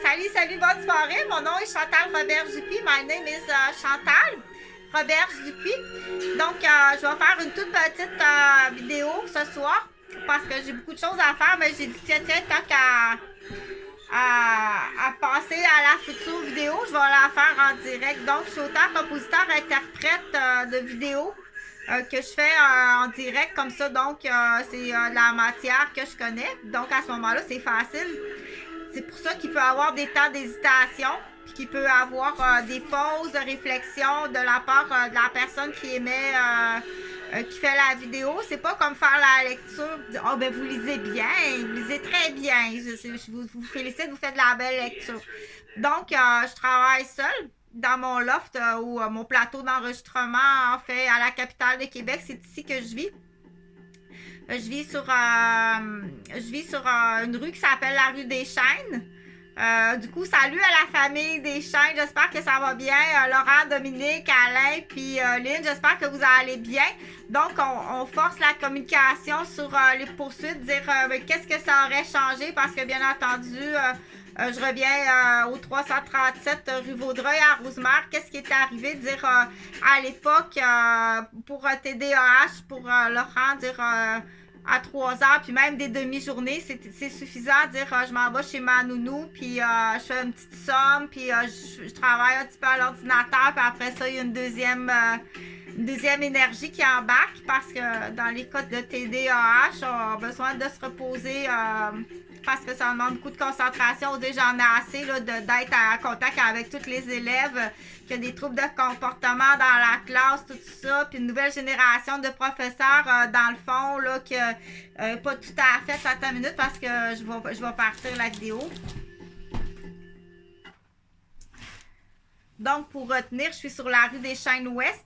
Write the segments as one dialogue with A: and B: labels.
A: Salut, bonne soirée. Mon nom est Chantal Robert-Dupuis. My name is Chantal Robert-Dupuis. Donc, je vais faire une toute petite vidéo ce soir parce que j'ai beaucoup de choses à faire, mais j'ai dit, tiens, tant qu'à passer à la future vidéo, je vais la faire en direct. Donc, je suis auteur, compositeur, interprète de vidéos que je fais en direct comme ça. Donc, c'est de la matière que je connais. Donc, à ce moment-là, c'est facile. C'est pour ça qu'il peut y avoir des temps d'hésitation, puis qu'il peut y avoir des pauses de réflexion de la part de la personne qui émet, qui fait la vidéo. C'est pas comme faire la lecture. Oh, ben vous lisez bien, vous lisez très bien. Je vous félicite, vous faites de la belle lecture. Donc, je travaille seule dans mon loft ou mon plateau d'enregistrement, en fait, à la capitale de Québec. C'est ici que je vis. Je vis sur une rue qui s'appelle la rue des Chênes. Du coup, salut à la famille des Chênes. J'espère que ça va bien. Laurent, Dominique, Alain, puis Lynn, j'espère que vous allez bien. Donc, on force la communication sur les poursuites, dire qu'est-ce que ça aurait changé parce que, bien entendu, je reviens au 337 rue Vaudreuil à Rosemère. Qu'est-ce qui est arrivé? Dire à l'époque pour TDAH, pour Laurent, dire à 3 heures, puis même des demi-journées, c'est suffisant de dire je m'en vais chez ma nounou, puis je fais une petite somme, puis je travaille un petit peu à l'ordinateur, puis après ça, il y a une deuxième énergie qui embarque parce que dans les cas de TDAH, on a besoin de se reposer parce que ça demande beaucoup de concentration. On dit j'en ai assez d'être en contact avec tous les élèves, qu'il y a des troubles de comportement dans la classe, tout ça, puis une nouvelle génération de professeurs dans le fond, là, que pas tout à fait, attends une minute parce que je vais partir la vidéo. Donc, pour retenir, je suis sur la rue des Chênes Ouest.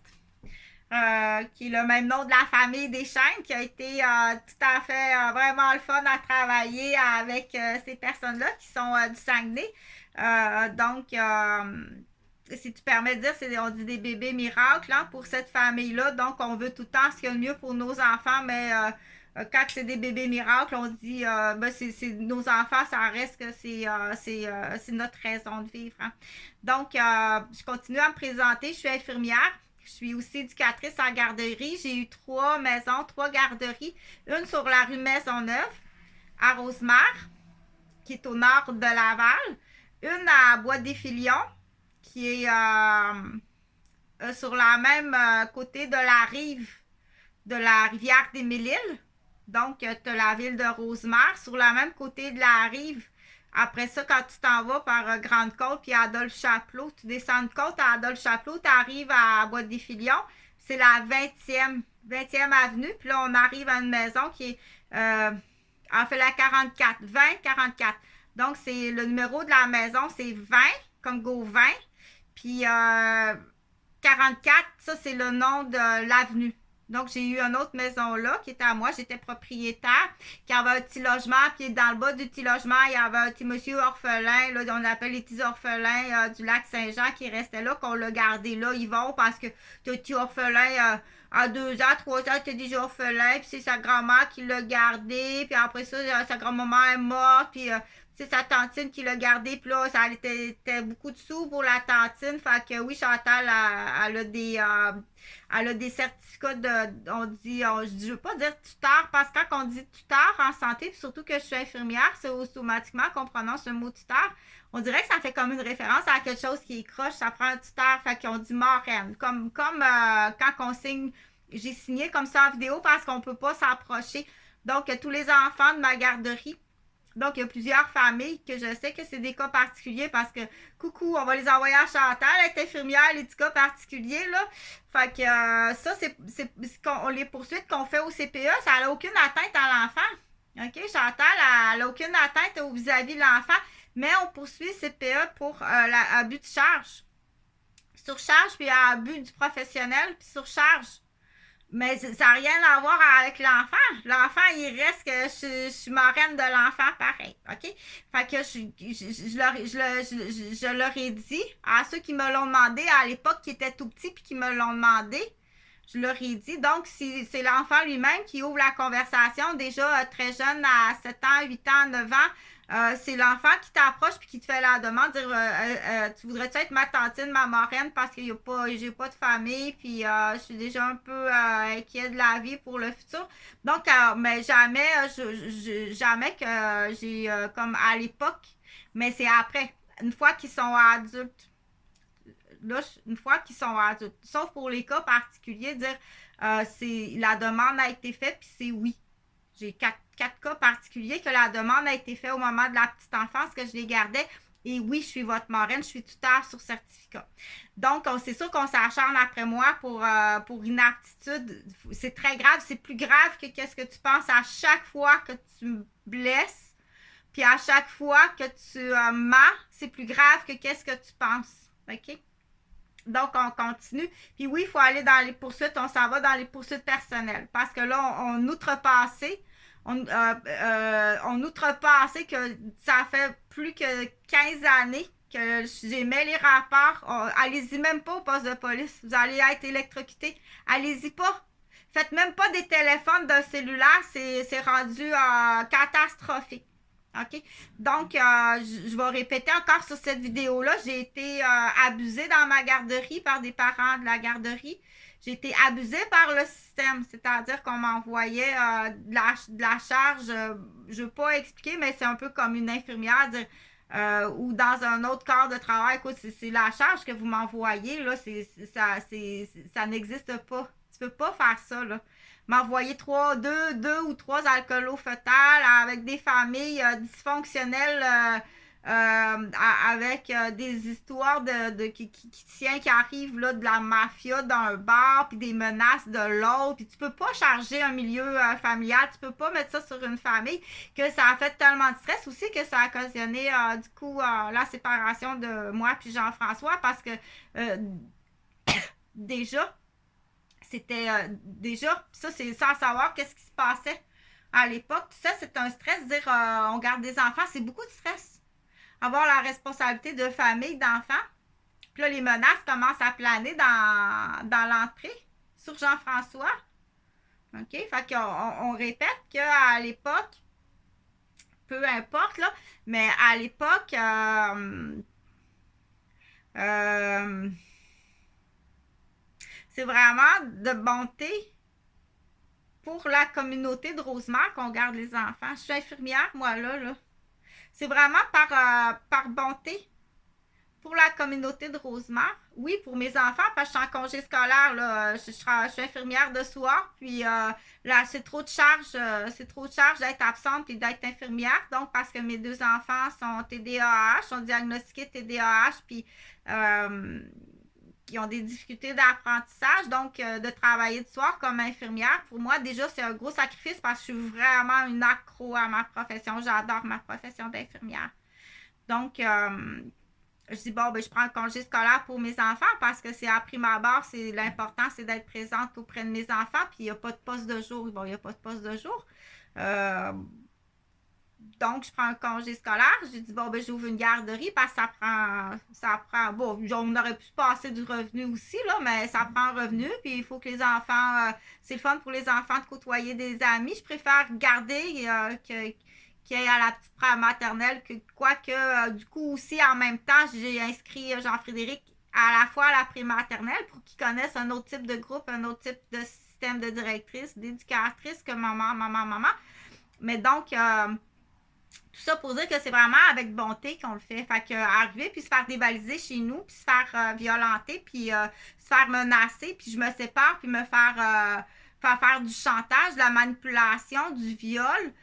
A: Qui est le même nom de la famille des Chênes, qui a été tout à fait vraiment le fun à travailler avec ces personnes-là qui sont du Saguenay. Donc, si tu permets de dire, on dit des bébés miracles hein, pour cette famille-là. Donc, on veut tout le temps ce qu'il y a de mieux pour nos enfants, mais quand c'est des bébés miracles, on dit c'est nos enfants, ça reste que c'est notre raison de vivre. Hein. Donc, je continue à me présenter. Je suis infirmière. Je suis aussi éducatrice en garderie. J'ai eu 3 maisons, 3 garderies. Une sur la rue Maisonneuve, à Rosemère, qui est au nord de Laval. Une à Bois-des-Filions, qui est sur la même côté de la rive de la rivière des Mille-Îles. Donc, tu as la ville de Rosemère. Sur le même côté de la rive, après ça, quand tu t'en vas par Grande-Côte puis Adolphe Chapelot, tu descends de côte à Adolphe Chapelot, tu arrives à Bois-des-Filions. C'est la 20e avenue. Puis là, on arrive à une maison qui est en fait la 44, 20-44. Donc, c'est le numéro de la maison, c'est 20, comme go 20. Puis 44, ça, c'est le nom de l'avenue. Donc, j'ai eu une autre maison là qui était à moi. J'étais propriétaire, qui avait un petit logement. Puis, dans le bas du petit logement, il y avait un petit monsieur orphelin. Là, on appelle les petits orphelins du lac Saint-Jean qui restait là, qu'on l'a gardé là. Ils vont parce que tu as un petit orphelin à 2 ans, 3 ans, tu es déjà orphelin. Puis, c'est sa grand-mère qui l'a gardé. Puis, après ça, sa grand-maman est morte. Puis, c'est sa tantine qui l'a gardé. Puis là, ça était beaucoup de sous pour la tantine. Fait que oui, Chantal, elle a des certificats je veux pas dire tuteur, parce que quand on dit tuteur en santé, puis surtout que je suis infirmière, c'est automatiquement qu'on prononce le mot tuteur. On dirait que ça fait comme une référence à quelque chose qui est croche, ça prend un tuteur, fait qu'on dit marraine. Comme quand on signe, j'ai signé comme ça en vidéo parce qu'on peut pas s'approcher. Donc, tous les enfants de ma garderie, donc, il y a plusieurs familles que je sais que c'est des cas particuliers parce que, coucou, on va les envoyer à Chantal, elle est infirmière, les petits cas particuliers, là. Fait que ça, c'est les poursuites qu'on fait au CPE, ça n'a aucune atteinte à l'enfant. OK? Chantal, elle n'a aucune atteinte vis-à-vis de l'enfant, mais on poursuit le CPE pour abus de charge. Surcharge, puis abus du professionnel, puis surcharge. Mais ça n'a rien à voir avec l'enfant. L'enfant, il reste que je suis marraine de l'enfant pareil. OK? Fait que je leur ai dit à ceux qui me l'ont demandé à l'époque, qui étaient tout petits puis qui me l'ont demandé. Je leur ai dit. Donc, c'est l'enfant lui-même qui ouvre la conversation, déjà très jeune, à 7 ans, 8 ans, 9 ans. C'est l'enfant qui t'approche puis qui te fait la demande, dire tu voudrais-tu être ma tantine, ma marraine, parce que j'ai pas de famille, puis je suis déjà un peu inquiet de la vie pour le futur. Donc, mais jamais, jamais que j'ai comme à l'époque, mais c'est après, une fois qu'ils sont adultes. Là, une fois qu'ils sont adultes, sauf pour les cas particuliers, dire la demande a été faite, puis c'est oui. J'ai quatre cas particuliers que la demande a été faite au moment de la petite enfance, que je les gardais. Et oui, je suis votre marraine, je suis tuteur sur certificat. Donc, c'est sûr qu'on s'acharne après moi pour inaptitude. C'est très grave, c'est plus grave que qu'est-ce que tu penses à chaque fois que tu me blesses. Puis à chaque fois que tu mens, c'est plus grave que qu'est-ce que tu penses. OK? Donc, on continue. Puis oui, il faut aller dans les poursuites. On s'en va dans les poursuites personnelles. Parce que là, on outrepassé. On outrepassé que ça fait plus que 15 années que j'émets les rapports. Allez-y même pas au poste de police. Vous allez être électrocuté. Allez-y pas. Faites même pas des téléphones d'un cellulaire. C'est rendu catastrophique. OK? Donc, je vais répéter encore sur cette vidéo-là. J'ai été abusée dans ma garderie par des parents de la garderie. J'ai été abusée par le système, c'est-à-dire qu'on m'envoyait de la charge. Je ne veux pas expliquer, mais c'est un peu comme une infirmière ou dans un autre corps de travail. Écoute, c'est la charge que vous m'envoyez, là, ça n'existe pas. Tu ne peux pas faire ça, là. M'envoyer deux ou trois alcoolos fœtales avec des familles dysfonctionnelles avec des histoires qui arrivent là, de la mafia d'un bar, puis des menaces de l'autre. Puis tu peux pas charger un milieu familial, tu peux pas mettre ça sur une famille, que ça a fait tellement de stress aussi que ça a occasionné du coup la séparation de moi puis Jean-François, parce que déjà, c'était déjà, ça c'est sans savoir qu'est-ce qui se passait à l'époque. Ça, c'est un stress, dire on garde des enfants, c'est beaucoup de stress. Avoir la responsabilité de famille, d'enfants. Puis là, les menaces commencent à planer dans l'entrée sur Jean-François. OK? Fait qu'on répète qu'à l'époque, peu importe, là, mais à l'époque, c'est vraiment de bonté pour la communauté de Rosemère qu'on garde les enfants. Je suis infirmière, moi, là. C'est vraiment par bonté pour la communauté de Rosemère. Oui, pour mes enfants, parce que je suis en congé scolaire, là. Je suis infirmière de soir, puis là, c'est trop de charge d'être absente et d'être infirmière. Donc, parce que mes deux enfants sont TDAH, sont diagnostiqués TDAH, puis qui ont des difficultés d'apprentissage. Donc, de travailler de soir comme infirmière, pour moi, déjà, c'est un gros sacrifice parce que je suis vraiment une accro à ma profession. J'adore ma profession d'infirmière. Donc, je dis, bon, ben, je prends un congé scolaire pour mes enfants parce que c'est à prime abord, l'important, c'est d'être présente auprès de mes enfants. Puis, il n'y a pas de poste de jour. Bon, il n'y a pas de poste de jour. Donc, je prends un congé scolaire. J'ai dit, bon, ben, j'ouvre une garderie parce que ça prend, bon, on aurait pu se passer du revenu aussi, là, mais ça prend un revenu. Puis, il faut que les enfants, c'est le fun pour les enfants de côtoyer des amis. Je préfère garder qu'il y ait à la petite maternelle, quoique, du coup, aussi, en même temps, j'ai inscrit Jean-Frédéric à la fois à la prématernelle pour qu'il connaisse un autre type de groupe, un autre type de système de directrice, d'éducatrice que maman. Mais donc, tout ça pour dire que c'est vraiment avec bonté qu'on le fait. Fait que arriver puis se faire dévaliser chez nous, puis se faire violenter, puis se faire menacer, puis je me sépare, puis me faire du chantage, de la manipulation, du viol,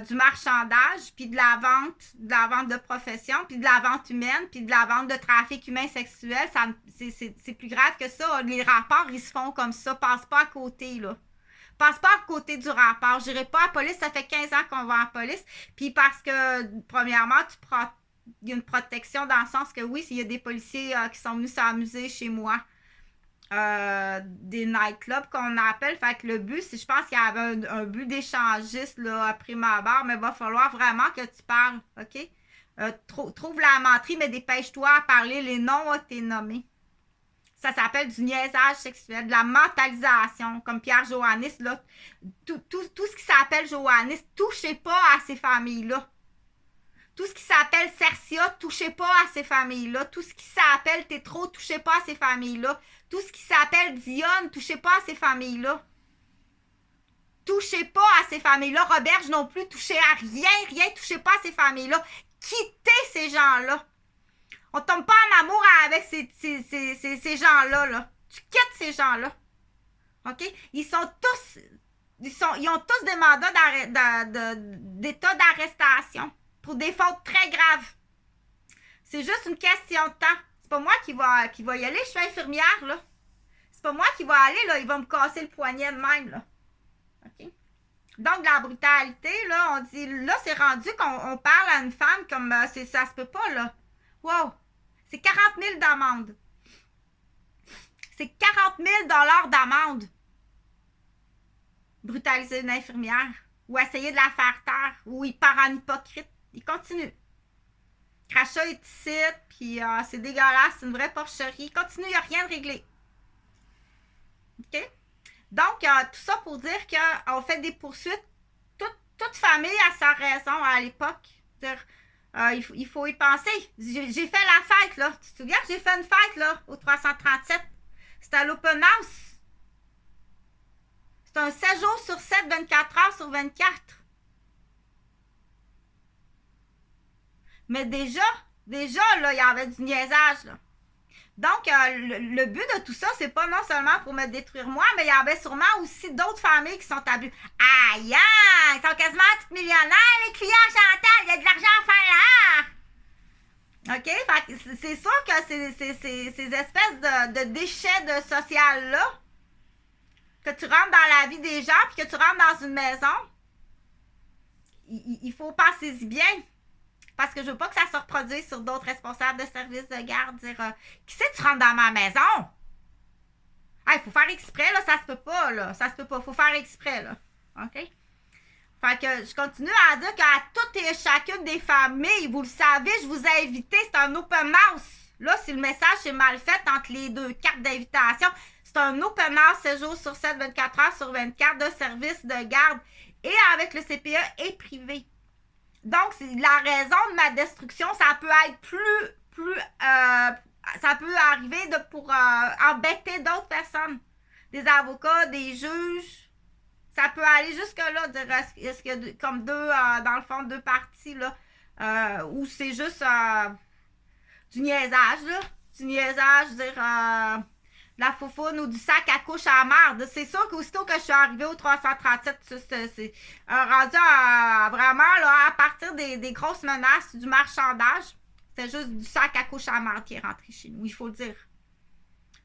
A: du marchandage, puis de la vente de profession, puis de la vente humaine, puis de la vente de trafic humain sexuel. C'est plus grave que ça. Les rapports, ils se font comme ça. Passe pas à côté, là. Passe pas à côté du rapport. Je n'irai pas à la police. Ça fait 15 ans qu'on va en police. Puis parce que, premièrement, il y a une protection dans le sens que oui, s'il y a des policiers qui sont venus s'amuser chez moi, des nightclubs qu'on appelle. Fait que le but, je pense qu'il y avait un but d'échangiste là, à prime abord, mais il va falloir vraiment que tu parles. OK? Trouve la menterie, mais dépêche-toi à parler. Les noms ont été nommés. Ça s'appelle du niaisage sexuel, de la mentalisation, comme Pierre Joannis, là. Tout ce qui s'appelle Joannis, touchez pas à ces familles-là. Tout ce qui s'appelle Cercia, touchez pas à ces familles-là. Tout ce qui s'appelle Tétro, touchez pas à ces familles-là. Tout ce qui s'appelle Dionne, touchez pas à ces familles-là. Touchez pas à ces familles-là. Roberge non plus, touchez à rien, touchez pas à ces familles-là. Quittez ces gens-là. On tombe pas en amour avec ces gens-là, là. Tu quittes ces gens-là. OK? Ils ont tous des mandats d'état d'arrestation pour des fautes très graves. C'est juste une question de temps. C'est pas moi qui va y aller. Je suis infirmière, là. C'est pas moi qui va aller, là. Il va me casser le poignet de même, là. OK? Donc, la brutalité, là, on dit, là, c'est rendu qu'on parle à une femme comme, ça se peut pas, là. Wow! C'est 40 000 d'amende. C'est 40 000 d'amende. Brutaliser une infirmière. Ou essayer de la faire taire. Ou il part en hypocrite. Il continue. Crachat est ici, puis c'est dégueulasse, c'est une vraie porcherie. Il continue, il n'y a rien de réglé. OK? Donc, tout ça pour dire qu'on fait des poursuites. Toute famille a sa raison à l'époque. Il faut y penser. J'ai fait la fête, là. Tu te souviens? J'ai fait une fête, là, au 337. C'était à l'open house. C'était un 7 jours sur 7, 24 heures sur 24. Mais déjà, là, il y avait du niaisage, là. Donc, le but de tout ça, c'est pas non seulement pour me détruire moi, mais il y avait sûrement aussi d'autres familles qui sont à but. Aïe, aïe, ils sont quasiment toutes millionnaires, les clients, Chantal, il y a de l'argent à faire là. OK? Fait c'est sûr que ces espèces de déchets de social-là, que tu rentres dans la vie des gens, puis que tu rentres dans une maison, il faut penser-y bien. Parce que je veux pas que ça se reproduise sur d'autres responsables de services de garde. Dire, qui c'est que tu rentres dans ma maison? Il faut faire exprès, là, ça se peut pas, là. Ça se peut pas, faut faire exprès, là. OK? Fait que je continue à dire qu'à toutes et chacune des familles, vous le savez, je vous ai invité, c'est un open house. Là, si le message est mal fait entre les deux cartes d'invitation, c'est un open house 7 jours sur 7, 24 heures sur 24 de services de garde et avec le CPE et privé. Donc, la raison de ma destruction, ça peut être ça peut arriver pour embêter d'autres personnes. Des avocats, des juges. Ça peut aller jusque-là. Est-ce qu'il y a comme dans le fond, deux parties, là, où c'est juste du niaisage, là. Du niaisage, dire la foufoune ou du sac à couche à la merde. C'est sûr qu'aussitôt que je suis arrivée au 337, c'est rendu vraiment là, à partir des grosses menaces du marchandage. C'est juste du sac à couche à la merde qui est rentré chez nous, il faut le dire.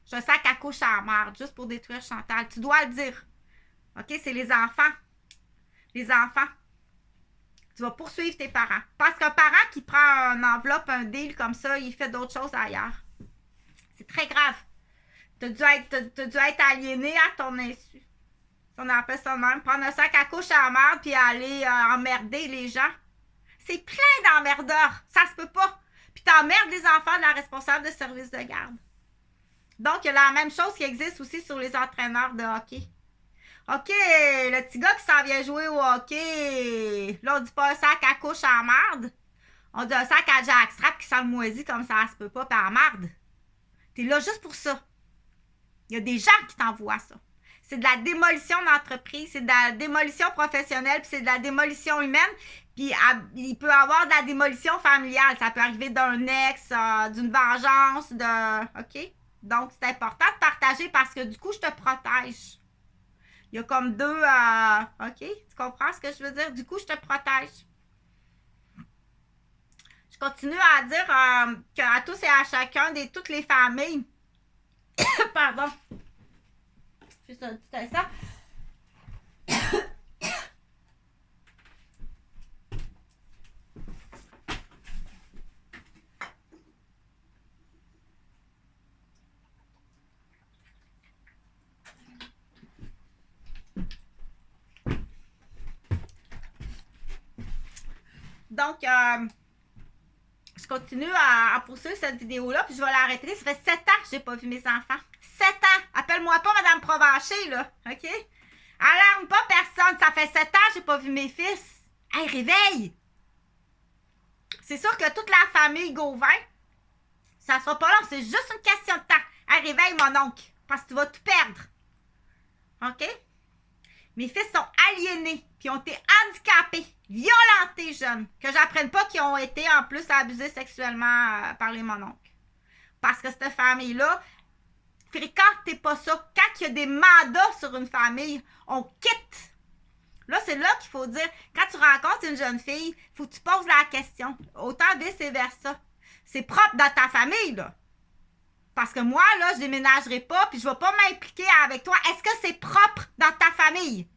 A: J'ai un sac à couche à la merde, juste pour détruire Chantal. Tu dois le dire. OK? C'est les enfants. Les enfants. Tu vas poursuivre tes parents. Parce qu'un parent qui prend une enveloppe, un deal comme ça, il fait d'autres choses ailleurs. C'est très grave. T'as dû être aliéné à ton insu. On appelle ça de même. Prendre un sac à couche à la merde puis aller emmerder les gens. C'est plein d'emmerdeurs. Ça se peut pas. Puis t'emmerdes les enfants de la responsable de service de garde. Donc, il y a la même chose qui existe aussi sur les entraîneurs de hockey. OK, le petit gars qui s'en vient jouer au hockey. Là, on dit pas un sac à couche à la merde. On dit un sac à jackstrap qui sent le moisi comme ça se peut pas, puis à la merde. T'es là juste pour ça. Il y a des gens qui t'envoient ça. C'est de la démolition d'entreprise, c'est de la démolition professionnelle, puis c'est de la démolition humaine. Puis il peut y avoir de la démolition familiale. Ça peut arriver d'un ex, d'une vengeance, OK? Donc, c'est important de partager parce que du coup, je te protège. Il y a comme deux... OK? Tu comprends ce que je veux dire? Du coup, je te protège. Je continue à dire qu'à tous et à chacun de toutes les familles... Pardon. Juste un petit instant. Donc, je continue à poursuivre cette vidéo-là, puis je vais l'arrêter. Ça fait 7 ans que j'ai pas vu mes enfants. 7 ans! Appelle-moi pas Madame Provencher, là, OK? Alarme pas personne. Ça fait 7 ans que j'ai pas vu mes fils. Hey, réveille! C'est sûr que toute la famille Gauvin, ça sera pas long. C'est juste une question de temps. Hey, réveille, mon oncle, parce que tu vas tout perdre. OK? Mes fils sont aliénés, puis ont été handicapés, violentés jeunes. Que j'apprenne pas qu'ils ont été en plus abusés sexuellement par les mon oncle. Parce que cette famille-là, fréquentez pas ça. Quand il y a des mandats sur une famille, on quitte. Là, c'est là qu'il faut dire, quand tu rencontres une jeune fille, il faut que tu poses la question. Autant vice-versa. C'est propre dans ta famille, là. Parce que moi, là, je déménagerai pas, puis je vais pas m'impliquer avec toi. Est-ce que c'est propre dans ta famille?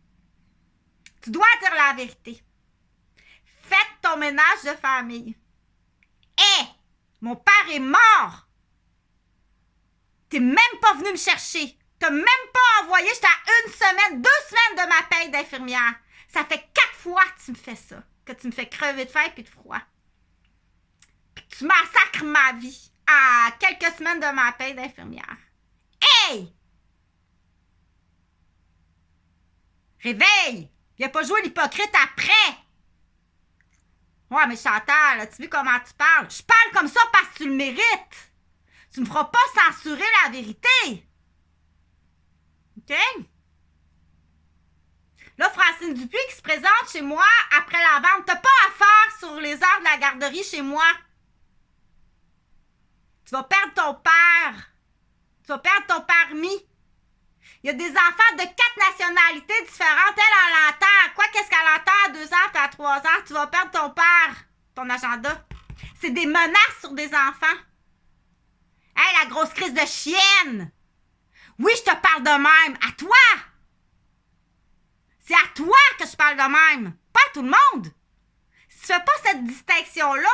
A: Tu dois dire la vérité. Faites ton ménage de famille. Hé! Mon père est mort! T'es même pas venu me chercher. T'as même pas envoyé, j'étais à 1 semaine, 2 semaines de ma paye d'infirmière. Ça fait 4 fois que tu me fais ça. Que tu me fais crever de faim et de froid. Puis que tu massacres ma vie à quelques semaines de ma paye d'infirmière. Hey! Réveille! Viens pas jouer l'hypocrite après! Ouais, mais Chantal, as-tu vu comment tu parles? Je parle comme ça parce que tu le mérites. Tu me feras pas censurer la vérité. OK? Là, Francine Dupuis qui se présente chez moi après la vente. T'as pas affaire sur les heures de la garderie chez moi. Tu vas perdre ton père. Tu vas perdre ton permis. Il y a des enfants de 4 nationalités différentes. Elle entend. Quoi qu'est-ce qu'elle entend à 2 ans et à 3 ans? Tu vas perdre ton père, ton agenda. C'est des menaces sur des enfants. Hey, la grosse crise de chienne! Oui, je te parle de même. À toi! C'est à toi que je parle de même. Pas à tout le monde. Si tu fais pas cette distinction-là,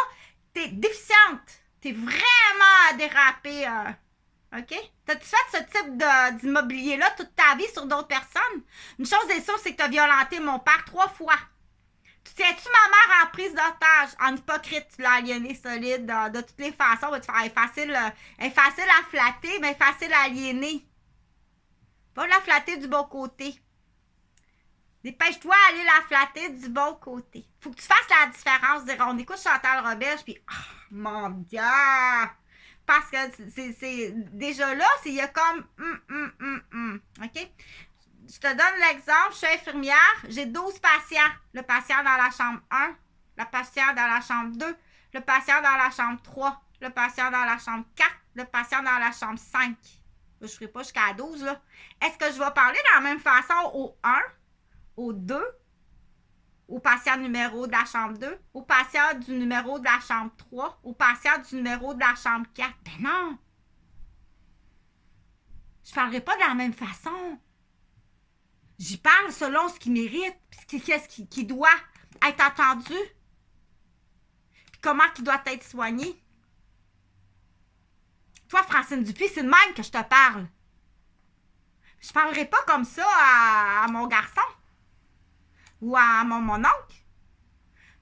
A: t'es déficiente. T'es vraiment dérapée. OK? T'as-tu fait ce type d'immobilier-là toute ta vie sur d'autres personnes? Une chose est sûre, c'est que t'as violenté mon père 3 fois. Tu tiens-tu ma mère en prise d'otage? En hypocrite, tu l'as aliénée solide de toutes les façons. Elle est facile à flatter, mais facile à aliéner. Va la flatter du bon côté. Dépêche-toi à aller la flatter du bon côté. Faut que tu fasses la différence. On écoute Chantal Roberge, puis oh, mon Dieu! Parce que c'est déjà là, il y a comme OK? Je te donne l'exemple, je suis infirmière, j'ai 12 patients. Le patient dans la chambre 1, le patient dans la chambre 2, le patient dans la chambre 3, le patient dans la chambre 4, le patient dans la chambre 5. Là, je ne ferai pas jusqu'à 12, là. Est-ce que je vais parler de la même façon au 1, au 2, au patient numéro de la chambre 2, au patient du numéro de la chambre 3, au patient du numéro de la chambre 4? Ben non! Je ne parlerai pas de la même façon. J'y parle selon ce qu'il mérite, puis qu'est-ce qui doit être entendu, puis comment il doit être soigné. Toi, Francine Dupuis, c'est de même que je te parle. Je parlerai pas comme ça à mon garçon, ou à mon oncle,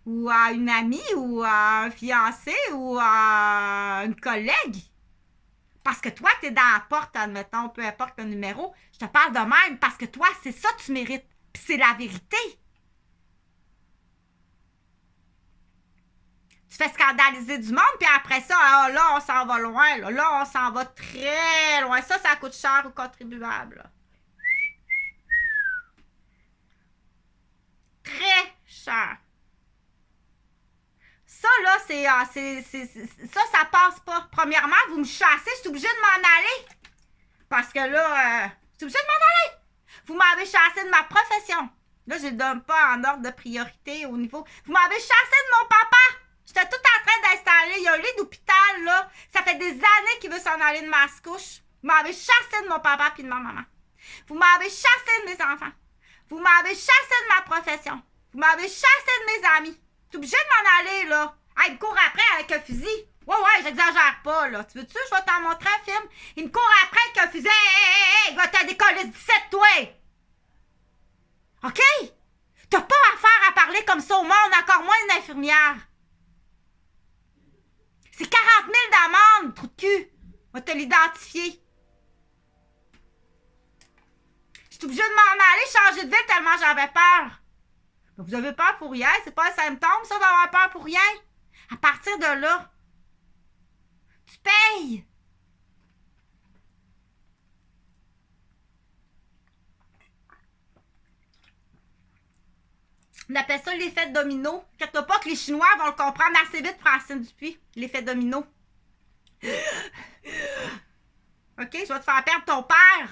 A: ou à une amie, ou à un fiancé, ou à une collègue. Parce que toi, tu es dans la porte, admettons, peu importe le numéro, je te parle de même parce que toi, c'est ça que tu mérites. Puis c'est la vérité. Tu fais scandaliser du monde, puis après ça, ah, là, on s'en va loin. Là, on s'en va très loin. Ça coûte cher aux contribuables. Là. Très cher. Ça, là, ça passe pas. Premièrement, vous me chassez, je suis obligée de m'en aller. Parce que là, je suis obligée de m'en aller. Vous m'avez chassé de ma profession. Là, je ne le donne pas en ordre de priorité au niveau. Vous m'avez chassé de mon papa. J'étais tout en train d'installer. Il y a un lit d'hôpital, là. Ça fait des années qu'il veut s'en aller de Mascouche. Vous m'avez chassé de mon papa puis de ma maman. Vous m'avez chassé de mes enfants. Vous m'avez chassé de ma profession. Vous m'avez chassé de mes amis. Je suis obligée de m'en aller, là. Ah, il me court après avec un fusil. Ouais, j'exagère pas, là. Tu veux-tu, je vais t'en montrer un film? Il me court après avec un fusil. Hey, il va t'en décoller 17, toi. OK? T'as pas affaire à parler comme ça au monde, encore moins une infirmière. Va te l'identifier. Je suis obligée de m'en aller changer de ville tellement j'avais peur. Mais vous avez peur pour rien, c'est pas un symptôme, ça, d'avoir peur pour rien. À partir de là, tu payes. On appelle ça l'effet domino. Inquiète-toi pas que les Chinois vont le comprendre assez vite, Francine Dupuis. L'effet domino. OK, je vais te faire perdre ton père.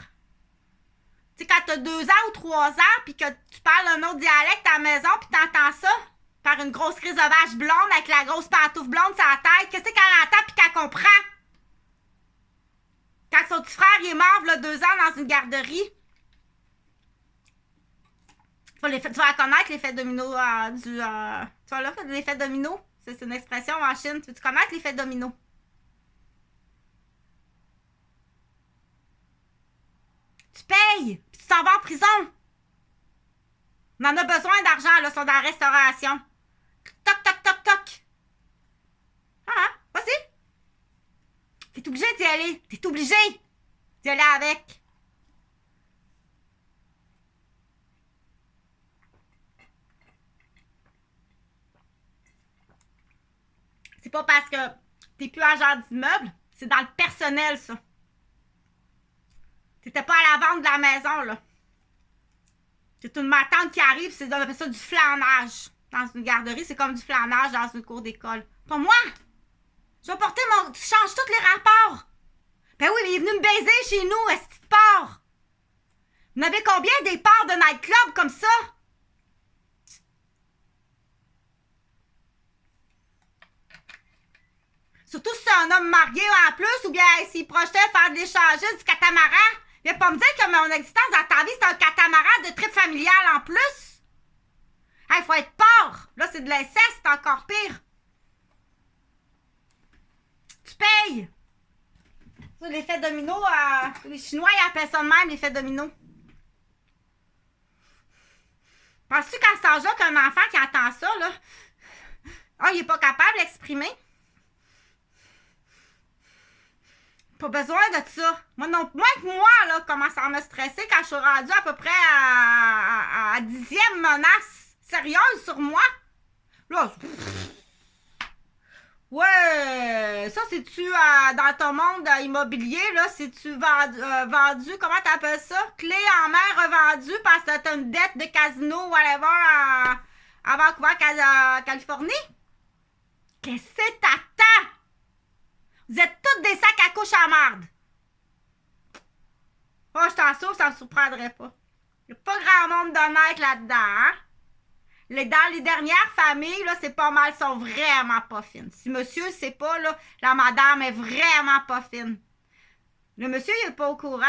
A: Tu sais, quand t'as 2 ans ou 3 ans, puis que tu parles un autre dialecte à la maison, puis t'entends ça, par une grosse crise de vache blonde avec la grosse pantoufle blonde sur la tête, qu'est-ce qu'elle entend puis qu'elle comprend? Quand son petit frère il est mort, il a 2 ans dans une garderie. Tu vas connaître l'effet domino tu vois là, l'effet domino? C'est une expression en Chine. Tu veux connaître l'effet domino? Tu payes, puis tu t'en vas en prison. On en a besoin d'argent, là, ils sont dans la restauration. Toc, toc, toc, toc. Ah, vas-y. T'es obligé d'y aller. T'es obligé d'y aller avec. C'est pas parce que t'es plus agent d'immeuble, c'est dans le personnel, ça. T'étais pas à la vente de la maison, là. C'est une matante qui arrive, on appelle ça du flanage. Dans une garderie, c'est comme du flanage dans une cour d'école. Pas moi! Je vais porter mon... Tu changes tous les rapports! Ben oui, mais il est venu me baiser chez nous, est-ce que tu pars? Vous en avez combien des parts de nightclub comme ça? Surtout si c'est un homme marié en plus, ou bien s'il projetait faire de l'échange du catamaran. Viens pas me dire que mon existence dans ta vie, c'est un catamaran de trip familial en plus. Il faut être porc. Là, c'est de l'inceste, c'est encore pire. Tu payes. Ça, l'effet domino, les Chinois, ils appellent ça de même, l'effet domino. Penses-tu qu'à cet âge-là, qu'un enfant qui entend ça, là, il est pas capable d'exprimer? Pas besoin de ça. Moi, non, moins que moi, là, commence à me stresser quand je suis rendue à peu près à 10e menace sérieuse sur moi. Là, ouais, ça, c'est-tu dans ton monde immobilier, là, c'est-tu vendu, comment t'appelles ça? Clé en main revendue parce que t'as une dette de casino, whatever, à Vancouver, Californie? Qu'est-ce que t'attends? Vous êtes tous des sacs à couche à marde. Oh, je t'en sauve, ça me surprendrait pas. Il n'y a pas grand monde d'honnête là-dedans, hein? Dans les dernières familles, là, c'est pas mal, sont vraiment pas fines. Si monsieur sait pas, là, la madame est vraiment pas fine. Le monsieur, il est pas au courant.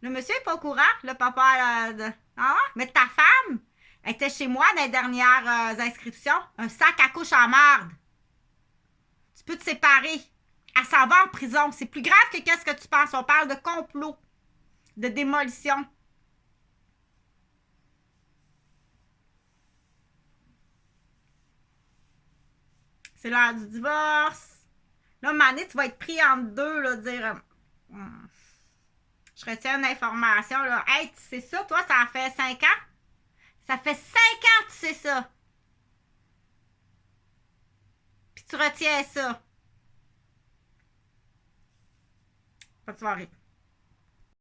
A: Le monsieur est pas au courant, le papa, mais ta femme était chez moi dans les dernières inscriptions. Un sac à couche à marde. Tu peux te séparer. Elle s'en va en prison. C'est plus grave que qu'est-ce que tu penses. On parle de complot, de démolition. C'est l'heure du divorce. Là, Mané, tu vas être pris entre deux, là, dire je retiens une information, là. Hey, tu sais ça, toi, ça fait 5 ans? Ça fait 5 ans que tu sais ça. Puis tu retiens ça. Bonne soirée.